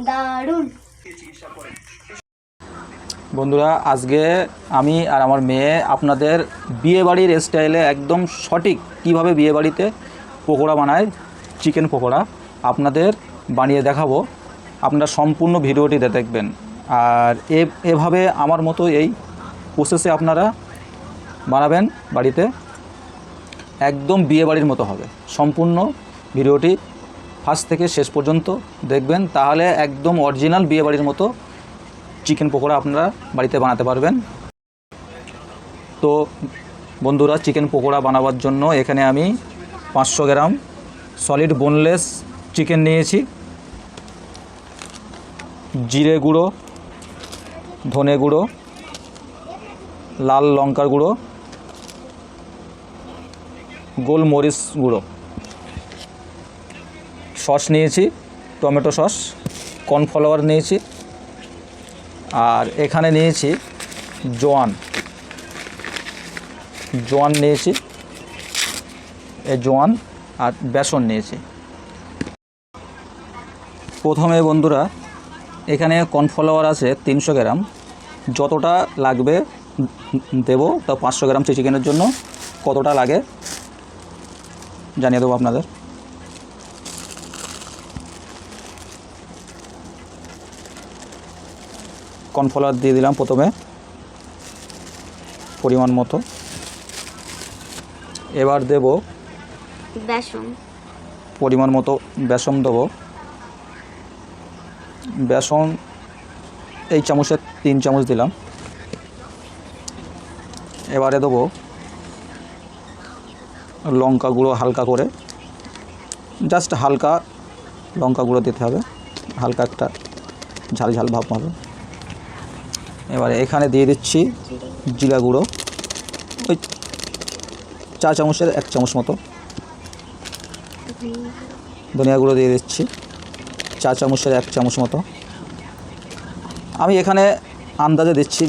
দারুণ। বন্ধুরা, আজকে আমি আর আমার মেয়ে আপনাদের বিয়েবাড়ির স্টাইলে একদম সঠিক কিভাবে বিয়েবাড়িতে পকোড়া বানায়, চিকেন পকোড়া আপনাদের বানিয়ে দেখাবো। আপনারা সম্পূর্ণ ভিডিওটিতে দেখবেন। আর এভাবে আমার মতো এই প্রসেসে আপনারা বানাবেন বাড়িতে, একদম বিয়েবাড়ির মতো হবে। সম্পূর্ণ ভিডিওটি ফার্স্ট থেকে শেষ পর্যন্ত দেখবেন, তাহলে একদম অরিজিনাল বিয়েবাড়ির মতো চিকেন পকোড়া আপনারা বাড়িতে বানাতে পারবেন। তো বন্ধুরা, চিকেন পকোড়া বানাবার জন্য এখানে আমি 500 গ্রাম সলিড বোনলেস চিকেন নিয়েছি। জিরে গুঁড়ো, ধনে গুঁড়ো, লাল লঙ্কার গুঁড়ো, গোলমরিচ গুঁড়ো, সস নিয়েছি, টমেটো সস, কর্নফ্লাওয়ার নিয়েছি, আর এখানে নিয়েছি জোয়ান নিয়েছি, এই জোয়ান আর বেসন নিয়েছি। প্রথমে বন্ধুরা, এখানে কর্নফ্লাওয়ার আছে 300 গ্রাম, যতটা লাগবে দেব। তা 500 গ্রাম চিকেনের জন্য কতটা লাগে জানিয়ে দেবো আপনাদের। কর্নফ্লাওয়ার দিয়ে দিলাম প্রথমে পরিমাণ মতো। এবার দেব বেসন, পরিমাণ মতো বেসন দেবো। বেসন এই চামচের 3 চামচ দিলাম। এবারে দেবো লঙ্কা গুঁড়ো, হালকা করে, জাস্ট হালকা লঙ্কা গুঁড়ো দিতে হবে, হালকা একটা ঝাল ঝাল ভাব হবে। এবারে এখানে দিয়ে দিচ্ছি জিরা গুঁড়ো, ওই 4 চামচের 1 চামচ মতো। ধনিয়া গুঁড়ো দিয়ে দিচ্ছি 4 চামচের 1 চামচ মতো। আমি এখানে আন্দাজে দিচ্ছি,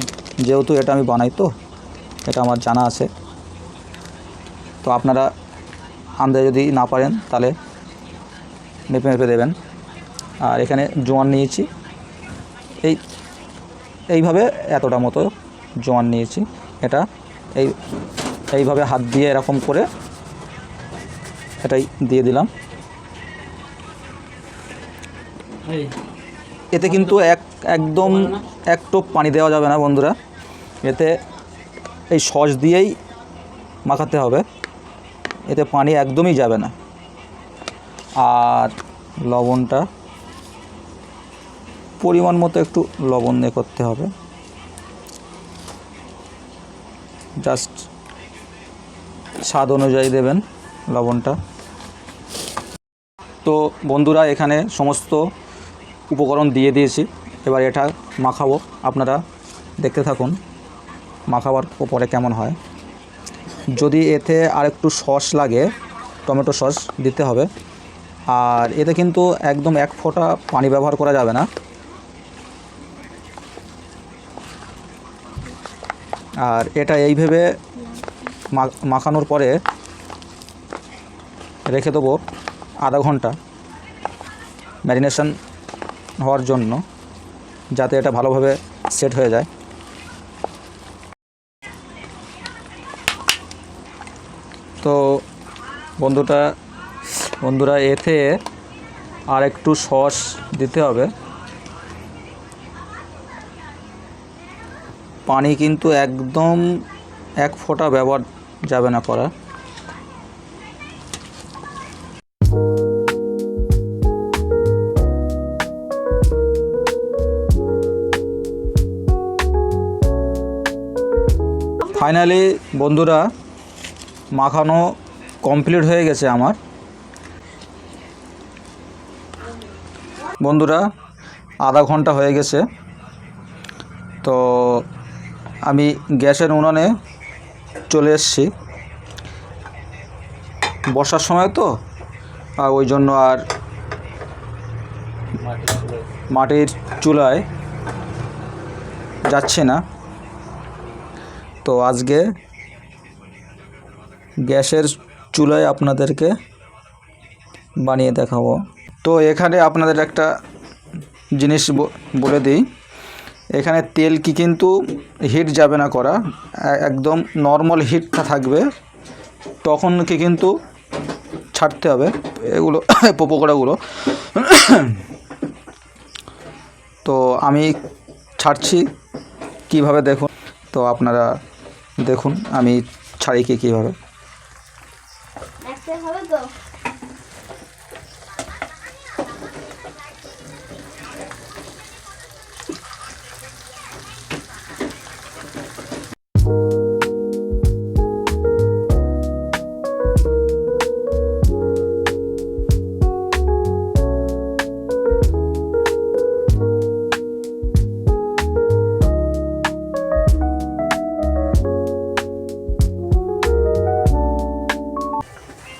যেহেতু এটা আমি বানাই, তো এটা আমার জানা আছে। তো আপনারা আন্দাজে যদি না পারেন তাহলে মেপে মেপে দেবেন। আর এখানে জোয়ান নিয়েছি, এইভাবে এতটা মতো জোয়ান নিয়েছি। এটা এইভাবে হাত দিয়ে এরকম করে এটাই দিয়ে দিলাম। এতে কিন্তু একদম এক টোপ পানি দেওয়া যাবে না বন্ধুরা, এতে এই সস দিয়েই মাখাতে হবে, এতে পানি একদমই যাবে না। আর লবণটা পরিমাণ মতো একটু লবণ দিয়ে করতে হবে, জাস্ট স্বাদ অনুযায়ী দেবেন লবণটা। তো বন্ধুরা, এখানে সমস্ত উপকরণ দিয়ে দিয়েছি। এবার এটা মাখাবো, আপনারা দেখতে থাকুন মাখাবার পরে কেমন হয়। যদি এতে আর একটু সস লাগে, টমেটো সস দিতে হবে। আর এতে কিন্তু একদম 1 ফোঁটা পানি ব্যবহার করা যাবে না। আর এটা এইভাবে মাখানোর পরে রেখে দেবো আধা ঘন্টা ম্যারিনেশন হওয়ার জন্য, যাতে এটা ভালোভাবে সেট হয়ে যায়। তো বন্ধুরা, এতে আর একটু সস দিতে হবে। পানি কিন্তু একদম 1 ফোঁটা ব্যবহার যাবে না করা। ফাইনালি বন্ধুরা, মাখানো কমপ্লিট হয়ে গেছে আমার। বন্ধুরা, আধা ঘন্টা হয়ে গেছে। তো আমি গ্যাসের উনানে চলে এসেছি, বর্ষার সময় তো, আর ওই জন্য আর মাটির চুলায় যাচ্ছে না। তো আজকে গ্যাসের চুলায় আপনাদেরকে বানিয়ে দেখাবো। তো এখানে আপনাদের একটা জিনিস বলে দিই, এখানে তেল কি কিন্তু হিট যাবে না করা, একদম নর্মাল হিটটা থাকবে, তখন কি কিন্তু ছাড়তে হবে এগুলো পকোড়াগুলো। তো আমি ছাড়ছি কিভাবে, দেখুন। তো আপনারা দেখুন আমি ছাড়ি কীভাবে। হবে তো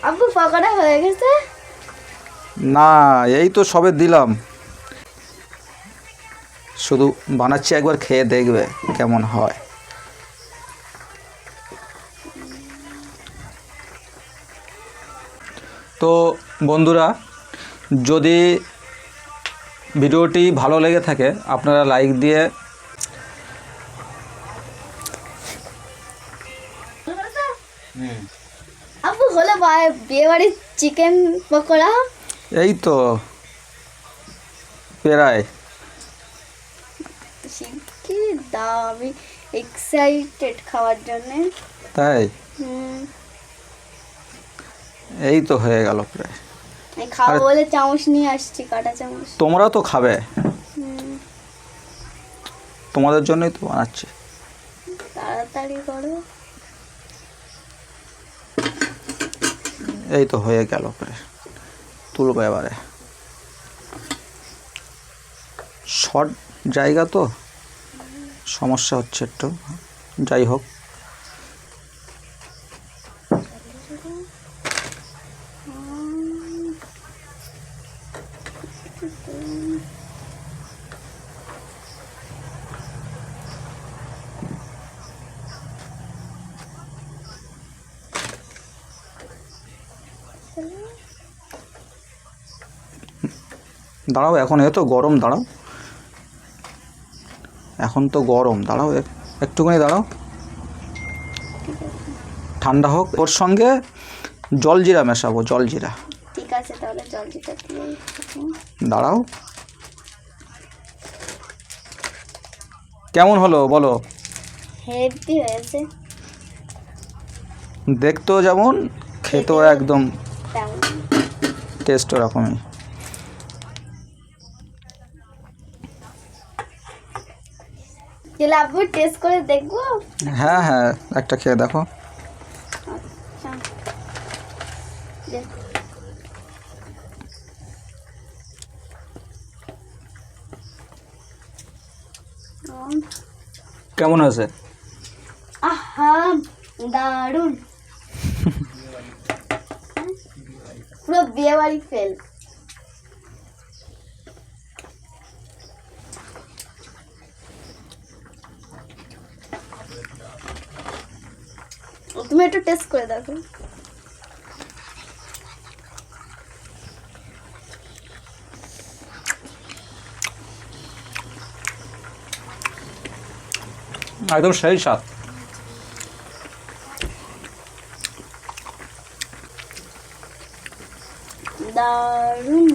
আব্বু পকোড়া হয়ে গেছে? না, এই তো সবে দিলাম, শুধু বানাচ্ছি, একবার খেয়ে দেখবে কেমন হয়। তো বন্ধুরা, যদি ভিডিওটি ভালো লেগে থাকে আপনারা লাইক দিয়ে আব্বু হলো বিয়ে বাড়ির চিকেন পকোড়া। এই তো প্রায় কি দাও, আমি এক্সাইটেড খাওয়ার জন্য। তাই এই তো হয়ে গেল প্রায়। আমি খাবো বলে চামচ নিয়ে আসছি, কাঁটা চামচ। তোমরা তো খাবে, তোমাদের জন্যই তো বানাচ্ছি। তাড়াতাড়ি করো। এই তো হয়ে গেল প্রায়, তুলবো এবারে। শর্ট জায়গা তো সমস্যা হচ্ছে একটু, যাই হোক। দাঁড়াও, এখন এ তো গরম, দাঁড়াও, এখন তো গরম, দাঁড়াও একটুখানি দাঁড়াও, ঠান্ডা হোক। ওর সঙ্গে জলজিরা মেশাবো, জলজিরা। ঠিক আছে, তাহলে জলজিরা দিয়ে দাঁড়াও। কেমন হলো বলো? হেভি হয়েছে, দেখতেও যেমন, খেতেও একদম টেস্ট ওরকমই। আব্বু টেস্ট করে দেখবো? হ্যাঁ হ্যাঁ, একটা খেয়ে দেখো। কেমন হয়েছে? আহা, দারুণ, পুরো বিয়ে বাড়ি ফেল। তুমি একটু টেস্ট করে দেখো। একদম সেই স্বাদ। দারুণ।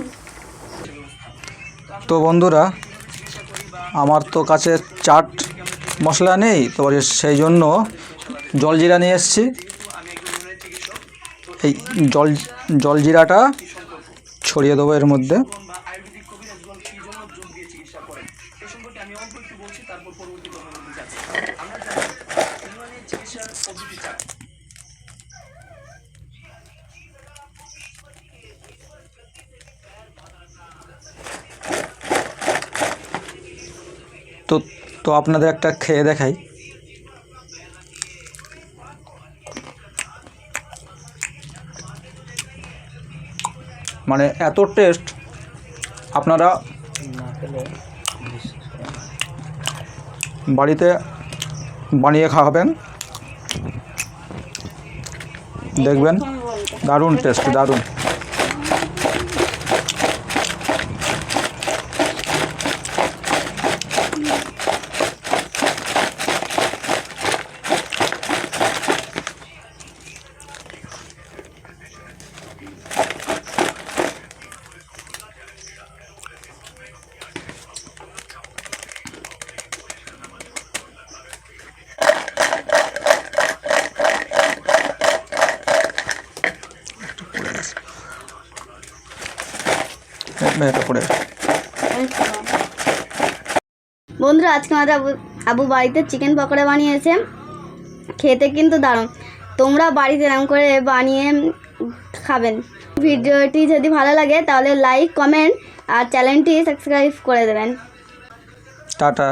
তো বন্ধুরা, আমার তো কাছে চাট মশলা নেই, তো সেই জন্য জলজিরা নিয়ে এসেছি। এই জলজিরাটা ছড়িয়ে দেবো এর মধ্যে। তো আপনাদের একটা খেয়ে দেখাই। মানে এত টেস্ট, আপনারা বাড়িতে বানিয়ে খাওয়াবেন, দেখবেন দারুণ টেস্ট, দারুণ। এটা পড়ে বন্ধুরা আজকে আমাদের আবু বাড়িতে চিকেন পকোড়া বানিয়েছে, খেতে কিন্তু দারুণ। তোমরা বাড়িতে এরকম করে বানিয়ে খাবেন। ভিডিওটি যদি ভালো লাগে তাহলে লাইক, কমেন্ট আর চ্যানেলটি সাবস্ক্রাইব করে দেবেন। টাটা।